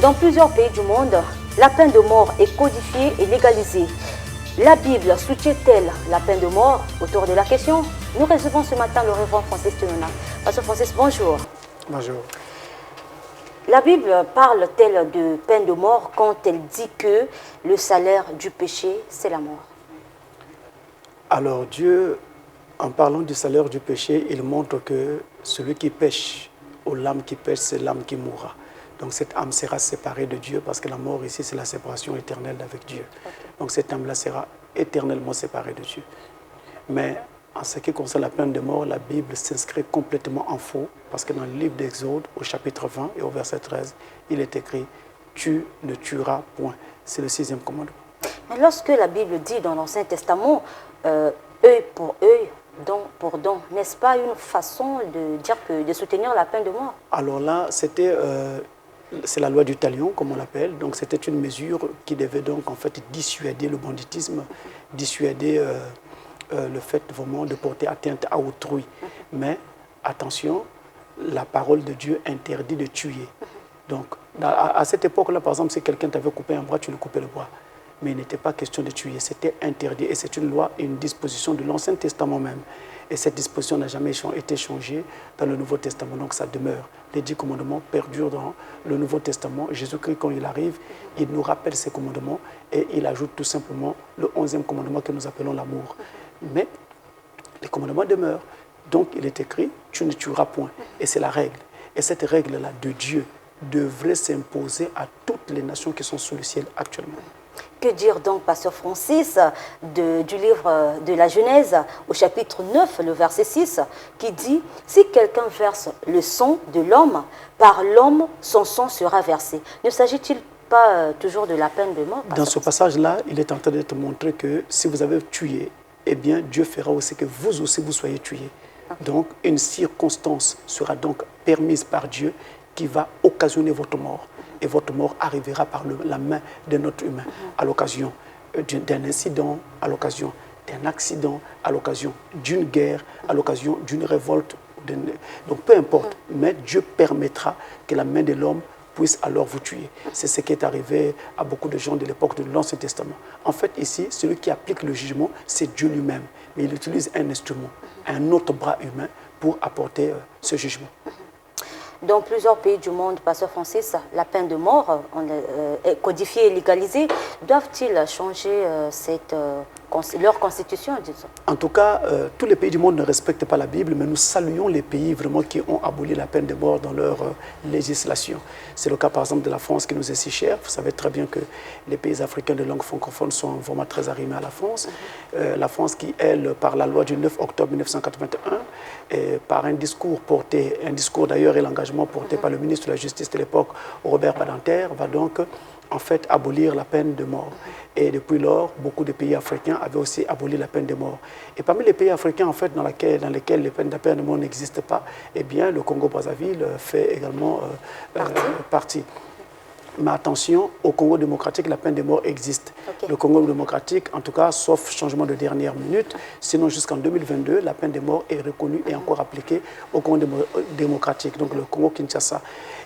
Dans plusieurs pays du monde, la peine de mort est codifiée et légalisée. La Bible soutient-elle la peine de mort? Autour de la question, nous recevons ce matin le révérend Francis Thénona. Pasteur Francis, bonjour. Bonjour. La Bible parle-t-elle de peine de mort quand elle dit que le salaire du péché, c'est la mort? Alors Dieu, en parlant du salaire du péché, il montre que celui qui pêche, ou l'âme qui pêche, c'est l'âme qui mourra. Donc cette âme sera séparée de Dieu parce que la mort ici, c'est la séparation éternelle avec Dieu. Okay. Donc cette âme-là sera éternellement séparée de Dieu. Mais en ce qui concerne la peine de mort, la Bible s'inscrit complètement en faux parce que dans le livre d'Exode, au chapitre 20 et au verset 13, il est écrit « Tu ne tueras point ». C'est le 6e commandement. Mais lorsque la Bible dit dans l'Ancien Testament œil pour œil, don pour don, n'est-ce pas une façon de dire de soutenir la peine de mort? Alors là, c'est la loi du talion, comme on l'appelle. Donc c'était une mesure qui devait donc en fait dissuader le banditisme, dissuader le fait vraiment de porter atteinte à autrui. Mais attention, la parole de Dieu interdit de tuer. Donc à cette époque-là, par exemple, si quelqu'un t'avait coupé un bras, tu lui coupais le bras. Mais il n'était pas question de tuer, c'était interdit. Et c'est une loi et une disposition de l'Ancien Testament même. Et cette disposition n'a jamais été changée dans le Nouveau Testament, donc ça demeure. Les 10 commandements perdurent dans le Nouveau Testament. Jésus-Christ, quand il arrive, il nous rappelle ces commandements et il ajoute tout simplement le 11e commandement que nous appelons l'amour. Mais les commandements demeurent. Donc il est écrit, tu ne tueras point. Et c'est la règle. Et cette règle-là de Dieu devrait s'imposer à toutes les nations qui sont sous le ciel actuellement. Que dire donc, Pasteur Francis, du livre de la Genèse, au chapitre 9, le verset 6, qui dit « Si quelqu'un verse le sang de l'homme, par l'homme, son sang sera versé ». Ne s'agit-il pas toujours de la peine de mort? Dans ce passage-là, il est en train de te montrer que si vous avez tué, eh bien, Dieu fera aussi que vous aussi, vous soyez tués. Okay. Donc, une circonstance sera donc permise par Dieu qui va occasionner votre mort. Et votre mort arrivera par la main de notre humain, à l'occasion d'un incident, à l'occasion d'un accident, à l'occasion d'une guerre, à l'occasion d'une révolte. Donc peu importe, mais Dieu permettra que la main de l'homme puisse alors vous tuer. C'est ce qui est arrivé à beaucoup de gens de l'époque de l'Ancien Testament. En fait, ici, celui qui applique le jugement, c'est Dieu lui-même. Mais il utilise un instrument, un autre bras humain pour apporter ce jugement. Dans plusieurs pays du monde, Pasteur Francis, la peine de mort est codifiée et légalisée. Doivent-ils changer leur constitution, disons? En tout cas, tous les pays du monde ne respectent pas la Bible, mais nous saluons les pays vraiment qui ont aboli la peine de mort dans leur législation. C'est le cas par exemple de la France qui nous est si chère. Vous savez très bien que les pays africains de langue francophone sont vraiment très arrimés à la France. La France qui, elle, par la loi du 9 octobre 1981, et par un discours d'ailleurs et l'engagement porté par le ministre de la Justice de l'époque, Robert Badinter, va donc en fait abolir la peine de mort. Et depuis lors, beaucoup de pays africains avaient aussi aboli la peine de mort. Et parmi les pays africains en fait, dans lesquels la peine de mort n'existe pas, eh bien, le Congo-Brazzaville fait également partie. Mais attention, au Congo démocratique, la peine de mort existe. Okay. Le Congo démocratique, en tout cas, sauf changement de dernière minute, sinon jusqu'en 2022, la peine de mort est reconnue et encore appliquée au Congo démocratique, donc le Congo-Kinshasa.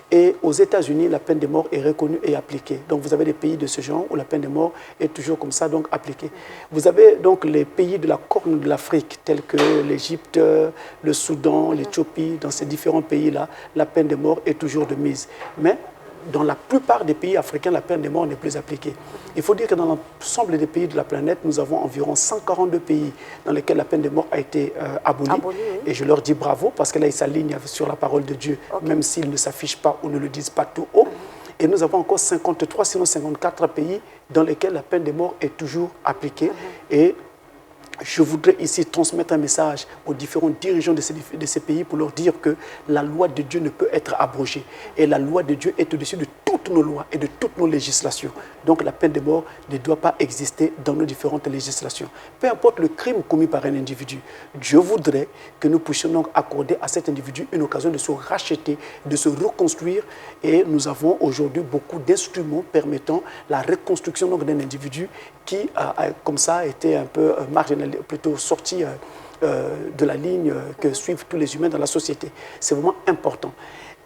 Et aux États-Unis, la peine de mort est reconnue et appliquée. Donc vous avez des pays de ce genre où la peine de mort est toujours comme ça, donc appliquée. Vous avez donc les pays de la Corne de l'Afrique, tels que l'Égypte, le Soudan, l'Éthiopie. Dans ces différents pays-là, la peine de mort est toujours de mise. Mais dans la plupart des pays africains, la peine de mort n'est plus appliquée. Il faut dire que dans l'ensemble des pays de la planète, nous avons environ 142 pays dans lesquels la peine de mort a été abolie. Oui. Et je leur dis bravo parce que là, ils s'alignent sur la parole de Dieu, même s'ils ne s'affichent pas ou ne le disent pas tout haut. Et nous avons encore 53, sinon 54 pays dans lesquels la peine de mort est toujours appliquée. Et je voudrais ici transmettre un message aux différents dirigeants de ces pays pour leur dire que la loi de Dieu ne peut être abrogée. Et la loi de Dieu est au-dessus de toutes nos lois et de toutes nos législations. Donc la peine de mort ne doit pas exister dans nos différentes législations. Peu importe le crime commis par un individu, Dieu voudrait que nous puissions donc accorder à cet individu une occasion de se racheter, de se reconstruire. Et nous avons aujourd'hui beaucoup d'instruments permettant la reconstruction d'un individu qui comme ça, été un peu marginalisé, plutôt sorti de la ligne que suivent tous les humains dans la société. C'est vraiment important.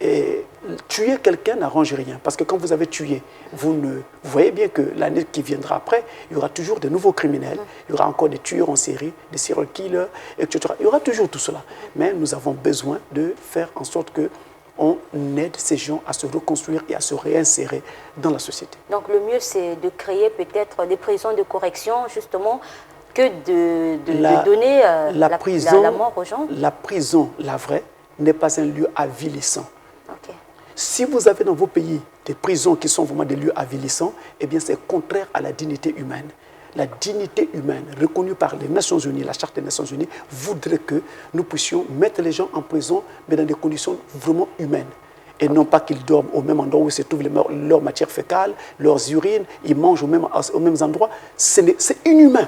Et tuer quelqu'un n'arrange rien. Parce que quand vous avez tué, vous voyez bien que l'année qui viendra après, il y aura toujours de nouveaux criminels, il y aura encore des tueurs en série, des serial killers, etc. Il y aura toujours tout cela. Mais nous avons besoin de faire en sorte qu'on aide ces gens à se reconstruire et à se réinsérer dans la société. Donc le mieux, c'est de créer peut-être des prisons de correction, justement, que de donner la mort aux gens. La prison, la vraie, n'est pas un lieu avilissant. Okay. Si vous avez dans vos pays des prisons qui sont vraiment des lieux avilissants, eh bien c'est contraire à la dignité humaine. La dignité humaine, reconnue par les Nations Unies, la Charte des Nations Unies, voudrait que nous puissions mettre les gens en prison, mais dans des conditions vraiment humaines. Et non pas qu'ils dorment au même endroit où se trouvent leurs matières fécales, leurs urines, ils mangent aux mêmes endroits. C'est inhumain.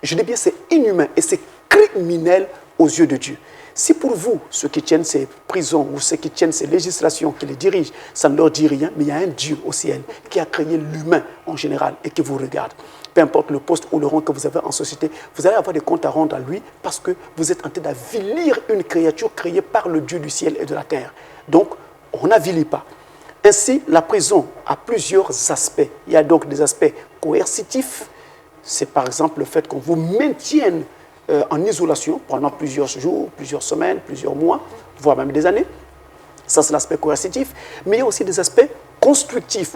Je dis bien c'est inhumain et c'est criminel aux yeux de Dieu. Si pour vous, ceux qui tiennent ces prisons ou ceux qui tiennent ces législations, qui les dirigent, ça ne leur dit rien, mais il y a un Dieu au ciel qui a créé l'humain en général et qui vous regarde. Peu importe le poste ou le rang que vous avez en société, vous allez avoir des comptes à rendre à lui parce que vous êtes en train d'avilir une créature créée par le Dieu du ciel et de la terre. Donc, on n'avilit pas. Ainsi, la prison a plusieurs aspects. Il y a donc des aspects coercitifs. C'est par exemple le fait qu'on vous maintienne en isolation pendant plusieurs jours, plusieurs semaines, plusieurs mois, voire même des années. Ça, c'est l'aspect coercitif. Mais il y a aussi des aspects constructifs,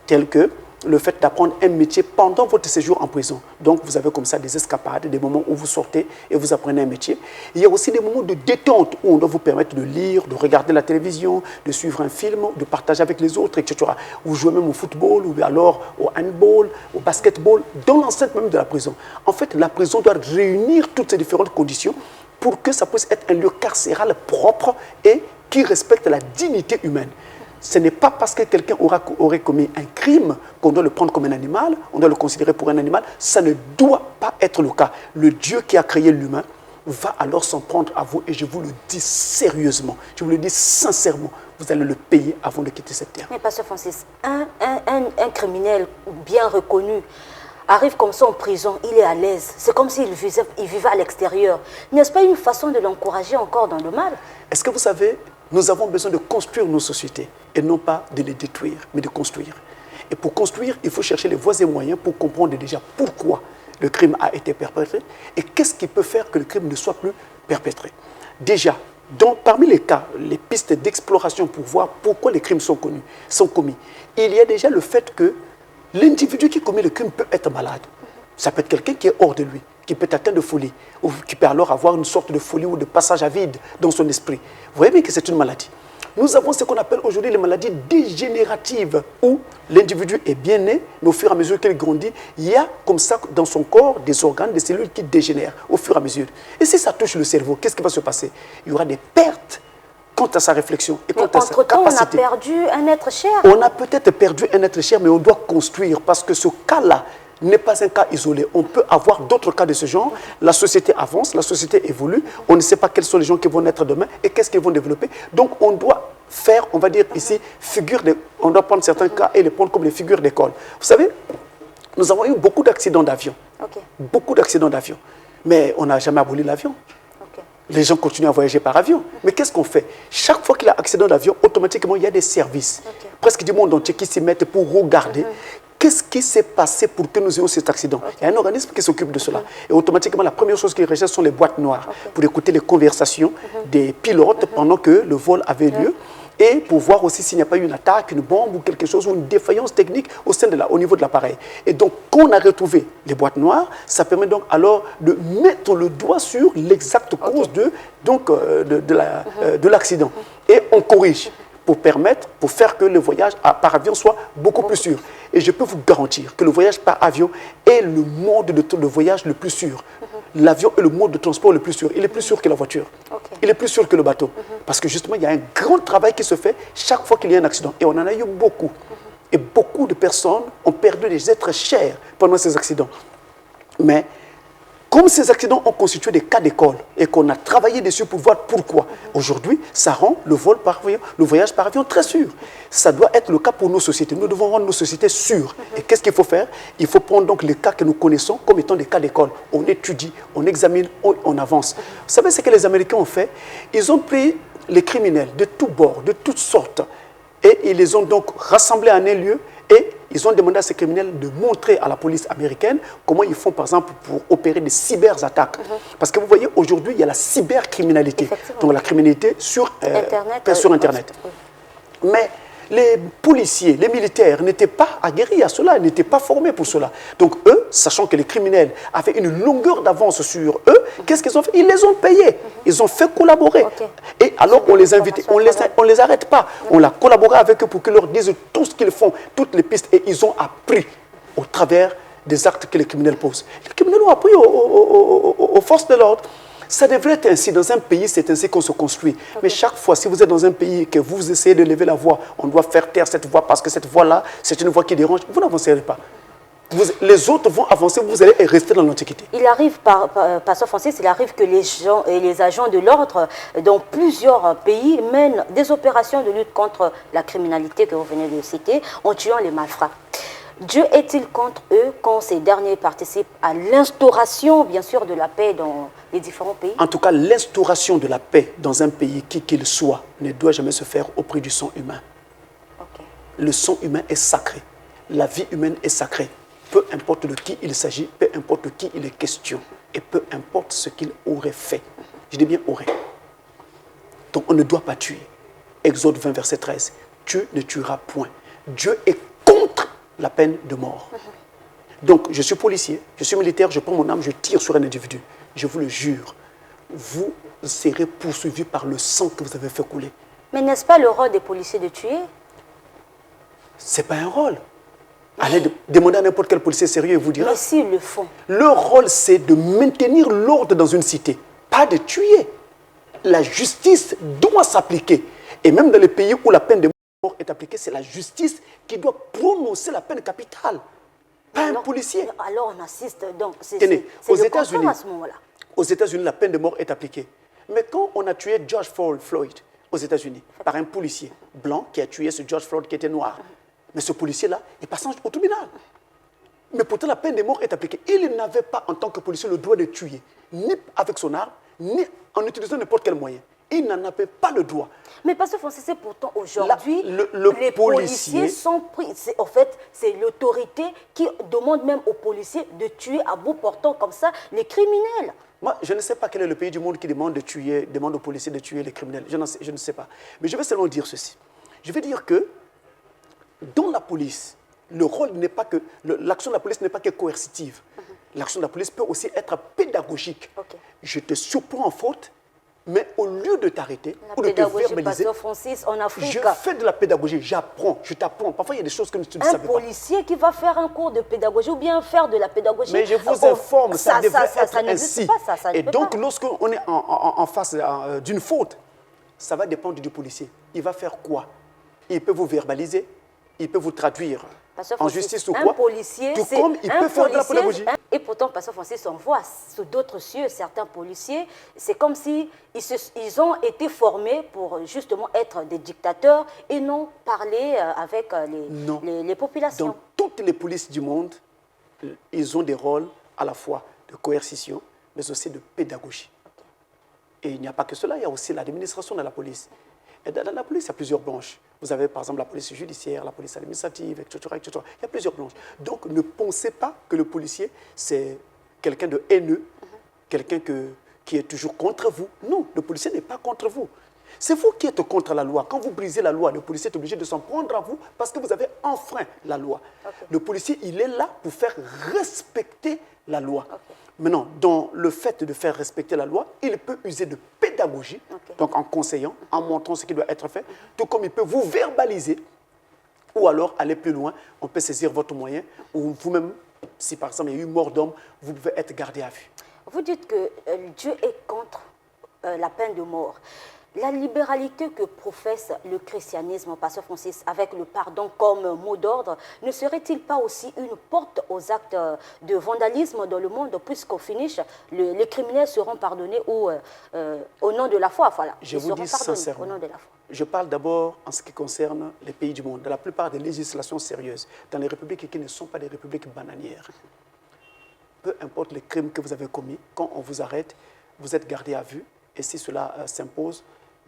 tels que le fait d'apprendre un métier pendant votre séjour en prison. Donc, vous avez comme ça des escapades, des moments où vous sortez et vous apprenez un métier. Il y a aussi des moments de détente où on doit vous permettre de lire, de regarder la télévision, de suivre un film, de partager avec les autres, etc. Ou jouer même au football, ou alors au handball, au basketball, dans l'enceinte même de la prison. En fait, la prison doit réunir toutes ces différentes conditions pour que ça puisse être un lieu carcéral propre et qui respecte la dignité humaine. Ce n'est pas parce que quelqu'un aurait commis un crime qu'on doit le prendre comme un animal, on doit le considérer pour un animal. Ça ne doit pas être le cas. Le Dieu qui a créé l'humain va alors s'en prendre à vous et je vous le dis sérieusement, je vous le dis sincèrement, vous allez le payer avant de quitter cette terre. Mais Pasteur Francis, un criminel bien reconnu arrive comme ça en prison, il est à l'aise. C'est comme s'il vivait à l'extérieur. N'est-ce pas une façon de l'encourager encore dans le mal? Est-ce que vous savez, nous avons besoin de construire nos sociétés et non pas de les détruire, mais de construire. Et pour construire, il faut chercher les voies et moyens pour comprendre déjà pourquoi le crime a été perpétré et qu'est-ce qui peut faire que le crime ne soit plus perpétré. Déjà, parmi les cas, les pistes d'exploration pour voir pourquoi les crimes sont commis, il y a déjà le fait que l'individu qui commet le crime peut être malade. Ça peut être quelqu'un qui est hors de lui, qui peut être atteint de folie, ou qui peut alors avoir une sorte de folie ou de passage à vide dans son esprit. Vous voyez bien que c'est une maladie. Nous avons ce qu'on appelle aujourd'hui les maladies dégénératives, où l'individu est bien né, mais au fur et à mesure qu'il grandit, il y a comme ça dans son corps des organes, des cellules qui dégénèrent au fur et à mesure. Et si ça touche le cerveau, qu'est-ce qui va se passer? Il y aura des pertes quant à sa réflexion et quant à sa capacité. On a perdu un être cher. On a peut-être perdu un être cher, mais on doit construire parce que ce cas-là n'est pas un cas isolé. On peut avoir d'autres cas de ce genre. La société avance, la société évolue. On ne sait pas quels sont les gens qui vont naître demain et qu'est-ce qu'ils vont développer. Donc, on doit faire, on va dire ici, on doit prendre certains cas et les prendre comme des figures d'école. Vous savez, nous avons eu beaucoup d'accidents d'avion. Okay. Beaucoup d'accidents d'avion. Mais on n'a jamais aboli l'avion. Les gens continuent à voyager par avion. Mais qu'est-ce qu'on fait? Chaque fois qu'il y a accident d'avion, automatiquement, il y a des services, presque du monde entier, qui s'y mettent pour regarder qu'est-ce qui s'est passé pour que nous ayons cet accident. Il y a un organisme qui s'occupe de cela. Et automatiquement, la première chose qu'ils recherchent sont les boîtes noires pour écouter les conversations des pilotes pendant que le vol avait lieu. Et pour voir aussi s'il n'y a pas eu une attaque, une bombe ou quelque chose, ou une défaillance technique au niveau de l'appareil. Et donc, quand on a retrouvé les boîtes noires, ça permet donc alors de mettre le doigt sur l'exacte cause de l'accident. Et on corrige pour faire que le voyage par avion soit beaucoup plus sûr. Et je peux vous garantir que le voyage par avion est le mode de voyage le plus sûr. L'avion est le mode de transport le plus sûr. Il est plus sûr que la voiture. Il est plus sûr que le bateau. Parce que justement, il y a un grand travail qui se fait chaque fois qu'il y a un accident. Et on en a eu beaucoup. Et beaucoup de personnes ont perdu des êtres chers pendant ces accidents. Mais comme ces accidents ont constitué des cas d'école et qu'on a travaillé dessus pour voir pourquoi, aujourd'hui, ça rend le voyage par avion très sûr. Ça doit être le cas pour nos sociétés. Nous devons rendre nos sociétés sûres. Et qu'est-ce qu'il faut faire? Il faut prendre donc les cas que nous connaissons comme étant des cas d'école. On étudie, on examine, on avance. Vous savez ce que les Américains ont fait? Ils ont pris les criminels de tous bords, de toutes sortes, et ils les ont donc rassemblés en un lieu et ils ont demandé à ces criminels de montrer à la police américaine comment ils font, par exemple, pour opérer des cyberattaques. Parce que vous voyez, aujourd'hui, il y a la cybercriminalité, donc la criminalité sur Internet. Mais les policiers, les militaires n'étaient pas aguerris à cela, n'étaient pas formés pour cela. Donc eux, sachant que les criminels avaient une longueur d'avance sur eux, qu'est-ce qu'ils ont fait? Ils les ont payés, ils ont fait collaborer. Et alors on les invite, on les arrête pas. On a collaboré avec eux pour qu'ils leur disent tout ce qu'ils font, toutes les pistes, et ils ont appris au travers des actes que les criminels posent. Les criminels ont appris aux forces de l'ordre. Ça devrait être ainsi. Dans un pays, c'est ainsi qu'on se construit. Mais chaque fois, si vous êtes dans un pays que vous essayez de lever la voix, on doit faire taire cette voix parce que cette voix-là, c'est une voix qui dérange, vous n'avancerez pas. Les autres vont avancer, vous allez rester dans l'Antiquité. Il arrive, Pasteur Francis, il arrive que les gens et les agents de l'ordre dans plusieurs pays mènent des opérations de lutte contre la criminalité que vous venez de citer en tuant les malfrats. Dieu est-il contre eux quand ces derniers participent à l'instauration, bien sûr, de la paix dans les différents pays? En tout cas, l'instauration de la paix dans un pays, qui qu'il soit, ne doit jamais se faire au prix du sang humain. Le sang humain est sacré. La vie humaine est sacrée. Peu importe de qui il s'agit, peu importe de qui il est question, et peu importe ce qu'il aurait fait. Je dis bien aurait. Donc on ne doit pas tuer. Exode 20, verset 13. Tu ne tueras point. Dieu est contre la peine de mort. Donc, je suis policier, je suis militaire, je prends mon arme, je tire sur un individu. Je vous le jure, vous serez poursuivi par le sang que vous avez fait couler. Mais n'est-ce pas le rôle des policiers de tuer? Ce n'est pas un rôle. Allez demander à n'importe quel policier sérieux et vous dira. Mais s'ils le font. Leur rôle, c'est de maintenir l'ordre dans une cité, pas de tuer. La justice doit s'appliquer. Et même dans les pays où la peine de mort est appliquée, c'est la justice qui doit prononcer la peine capitale, pas un policier. Alors on assiste, donc c'est aux le États-Unis, contraire à ce moment-là. Aux États-Unis, la peine de mort est appliquée. Mais quand on a tué George Floyd aux États-Unis par un policier blanc qui a tué ce George Floyd qui était noir, mais ce policier-là est passé au tribunal. Mais pourtant, la peine de mort est appliquée. Il n'avait pas, en tant que policier, le droit de tuer, ni avec son arme, ni en utilisant n'importe quel moyen. Il n'en avait pas le droit. Mais Pasteur Francis, c'est pourtant aujourd'hui, les policiers sont pris. En fait, c'est l'autorité qui demande même aux policiers de tuer à bout portant comme ça les criminels. Moi, je ne sais pas quel est le pays du monde qui demande aux policiers de tuer les criminels. Je ne sais pas. Mais je vais seulement dire ceci. Je vais dire que dans la police, le rôle n'est pas que... L'action de la police n'est pas que coercitive. L'action de la police peut aussi être pédagogique. Je te surprends en faute, mais au lieu de t'arrêter ou de te verbaliser, Francis, en Afrique, je fais de la pédagogie, j'apprends, je t'apprends. Parfois, il y a des choses que tu ne savais pas. Un policier qui va faire un cours de pédagogie ou bien faire de la pédagogie. Mais je vous informe, ça devrait être ainsi. Et donc, lorsqu'on est en face d'une faute, ça va dépendre du policier. Il va faire quoi? Il peut vous verbaliser, il peut vous traduire en justice ou quoi. Un policier, tout comme il peut faire de la pédagogie. Et pourtant, Pasteur Francis, on voit sous d'autres cieux, certains policiers, c'est comme si ils ont été formés pour justement être des dictateurs et non parler avec les populations. Dans toutes les polices du monde, ils ont des rôles à la fois de coercition, mais aussi de pédagogie. Et il n'y a pas que cela, il y a aussi l'administration de la police. Et dans la police, il y a plusieurs branches. Vous avez par exemple la police judiciaire, la police administrative, etc., etc. Il y a plusieurs branches. Donc ne pensez pas que le policier, c'est quelqu'un de haineux, quelqu'un qui est toujours contre vous. Non, le policier n'est pas contre vous. C'est vous qui êtes contre la loi. Quand vous brisez la loi, le policier est obligé de s'en prendre à vous parce que vous avez enfreint la loi. Le policier, il est là pour faire respecter la loi. Maintenant, dans le fait de faire respecter la loi, il peut user de pédagogie, donc en conseillant, en montrant ce qui doit être fait, tout comme il peut vous verbaliser, ou alors aller plus loin, on peut saisir votre moyen, ou vous-même, si par exemple il y a eu mort d'homme, vous pouvez être gardé à vue. Vous dites que Dieu est contre la peine de mort. La libéralité que professe le christianisme, Pasteur Francis, avec le pardon comme mot d'ordre, ne serait-il pas aussi une porte aux actes de vandalisme dans le monde, puisqu'au finish, les criminels seront pardonnés au nom de la foi. Voilà, je vous dis sincèrement, au nom de la foi. Je parle d'abord en ce qui concerne les pays du monde, dans la plupart des législations sérieuses, dans les républiques qui ne sont pas des républiques bananières. Peu importe les crimes que vous avez commis, quand on vous arrête, vous êtes gardé à vue, et si cela s'impose,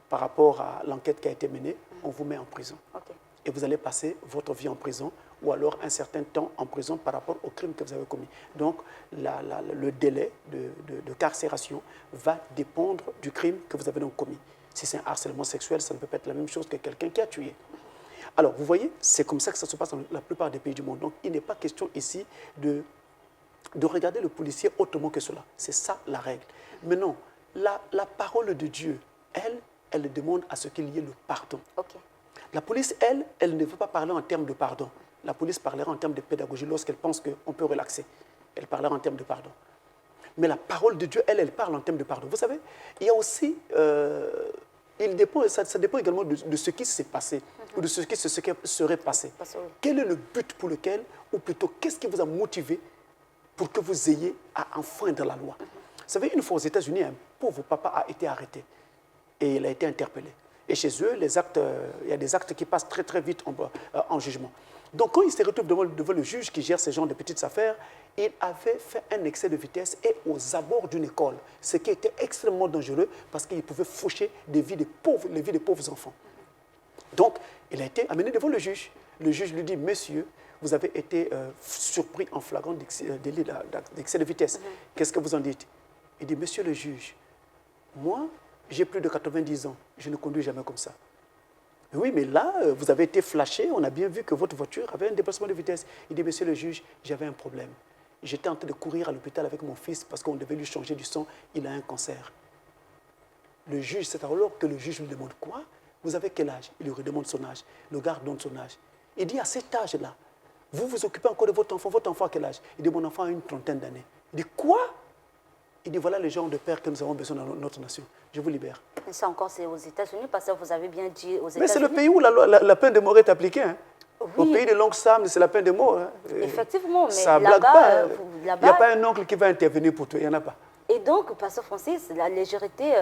par rapport à l'enquête qui a été menée, on vous met en prison. Ok. Et vous allez passer votre vie en prison ou alors un certain temps en prison par rapport au crime que vous avez commis. Donc, le délai de carcération va dépendre du crime que vous avez donc commis. Si c'est un harcèlement sexuel, ça ne peut pas être la même chose que quelqu'un qui a tué. Alors, vous voyez, c'est comme ça que ça se passe dans la plupart des pays du monde. Donc, il n'est pas question ici de regarder le policier autrement que cela. C'est ça la règle. Mais non, la parole de Dieu, elle demande à ce qu'il y ait le pardon. Ok. La police, elle ne veut pas parler en termes de pardon. La police parlera en termes de pédagogie lorsqu'elle pense qu'on peut relaxer. Elle parlera en termes de pardon. Mais la parole de Dieu, elle parle en termes de pardon. Vous savez, il y a aussi, ça dépend également de ce qui s'est passé ou de ce qui serait passé. Quel est le but pour lequel, ou plutôt, qu'est-ce qui vous a motivé pour que vous ayez à enfreindre la loi? Vous savez, une fois aux États-Unis, un pauvre papa a été arrêté et il a été interpellé. Et chez eux, il y a des actes qui passent très très vite en jugement. Donc quand il se retrouve devant le juge qui gère ces genres de petites affaires, il avait fait un excès de vitesse et aux abords d'une école, ce qui était extrêmement dangereux parce qu'il pouvait faucher les vies des pauvres enfants. Donc, il a été amené devant le juge. Le juge lui dit, monsieur, vous avez été surpris en flagrant d'excès de vitesse. Qu'est-ce que vous en dites? Il dit, monsieur le juge, moi, j'ai plus de 90 ans, je ne conduis jamais comme ça. Oui, mais là, vous avez été flashé, on a bien vu que votre voiture avait un dépassement de vitesse. Il dit, monsieur le juge, j'avais un problème. J'étais en train de courir à l'hôpital avec mon fils parce qu'on devait lui changer du sang, il a un cancer. Le juge, c'est alors que le juge lui demande quoi? Vous avez quel âge? Il lui redemande son âge. Le gars donne son âge. Il dit, à cet âge-là, vous vous occupez encore de votre enfant. Votre enfant a quel âge? Il dit, mon enfant a une trentaine d'années. Il dit, quoi? Il dit, voilà les genres de pères que nous avons besoin dans notre nation. Je vous libère. Et ça encore, c'est aux États-Unis, parce que vous avez bien dit aux États-Unis. Mais c'est le pays où la peine de mort est appliquée. Hein. Oui. Au pays de l'oncle Sam, c'est la peine de mort. Hein. Effectivement, ça mais là-bas, il n'y là-bas... a pas un oncle qui va intervenir pour toi, il n'y en a pas. Et donc, Pasteur Francis, la légèreté,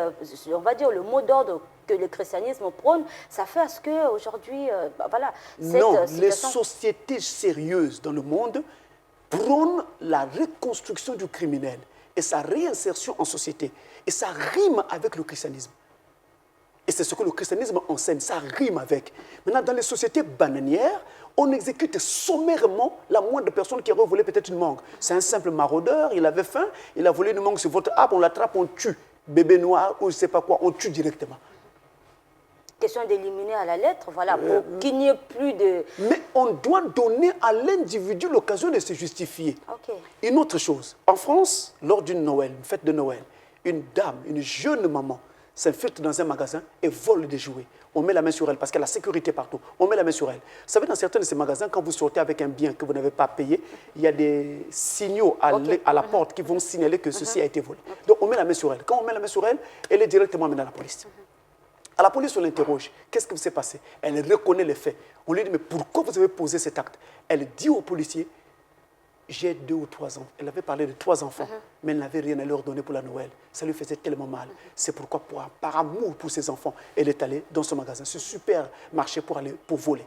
on va dire le mot d'ordre que le christianisme prône, ça fait à ce qu'aujourd'hui, voilà, non, les sociétés sérieuses dans le monde prônent la reconstruction du criminel et sa réinsertion en société. Et ça rime avec le christianisme. Et c'est ce que le christianisme enseigne, ça rime avec. Maintenant, dans les sociétés bananières, on exécute sommairement la moindre personne qui aurait volé peut-être une mangue. C'est un simple maraudeur, il avait faim, il a volé une mangue sur votre arbre, on l'attrape, on tue. Bébé noir ou je ne sais pas quoi, on tue directement. Question d'éliminer à la lettre, voilà, pour qu'il n'y ait plus de... Mais on doit donner à l'individu l'occasion de se justifier. Okay. Une autre chose, en France, lors d'une Noël, une fête de Noël, une dame, une jeune maman, s'infiltre dans un magasin et vole des jouets. On met la main sur elle parce qu'il y a la sécurité partout. On met la main sur elle. Vous savez, dans certains de ces magasins, quand vous sortez avec un bien que vous n'avez pas payé, il y a des signaux à la porte qui vont signaler que ceci a été volé. Donc on met la main sur elle. Quand on met la main sur elle, elle est directement amenée à la police. À la police, on l'interroge. Qu'est-ce qui s'est passé? Elle reconnaît les faits. On lui dit, mais pourquoi vous avez posé cet acte? Elle dit au policier, j'ai 2 ou 3 ans. Elle avait parlé de 3 enfants, mais elle n'avait rien à leur donner pour la Noël. Ça lui faisait tellement mal. C'est pourquoi, par amour pour ses enfants, elle est allée dans ce magasin, ce super marché pour voler.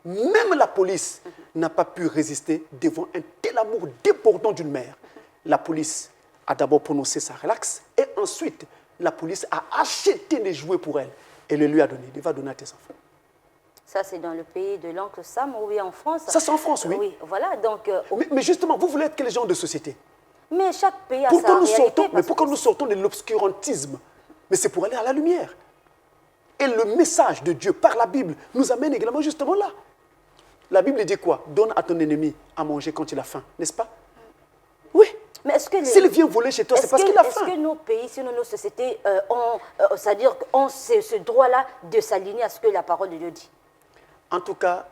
Même la police n'a pas pu résister devant un tel amour débordant d'une mère. La police a d'abord prononcé sa relaxe et ensuite, la police a acheté des jouets pour elle et le lui a donné. Il va donner à tes enfants. Ça, c'est dans le pays de l'oncle Sam, ou oui, en France. Ça, c'est en France, oui. Oui, voilà, donc... mais justement, vous voulez être quel genre de société? Mais chaque pays a sa réalité. Mais pourquoi nous sortons de l'obscurantisme? Mais c'est pour aller à la lumière. Et le message de Dieu par la Bible nous amène également justement là. La Bible dit quoi? Donne à ton ennemi à manger quand il a faim, n'est-ce pas? Oui. Mais est-ce que s'il vient voler chez toi, c'est parce qu'il a faim. Est-ce que nos pays, sinon nos sociétés, c'est-à-dire ont ce droit-là de s'aligner à ce que la parole de Dieu dit? En tout cas,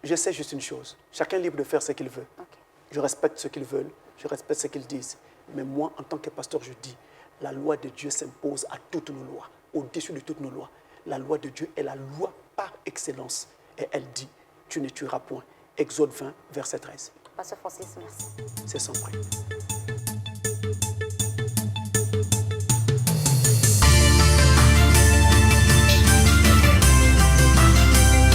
je sais juste une chose. Chacun est libre de faire ce qu'il veut. Okay. Je respecte ce qu'ils veulent, je respecte ce qu'ils disent. Mais moi, en tant que pasteur, je dis, la loi de Dieu s'impose à toutes nos lois, au-dessus de toutes nos lois. La loi de Dieu est la loi par excellence. Et elle dit, tu ne tueras point. Exode 20, verset 13. Pasteur Francis, merci. C'est sans prix.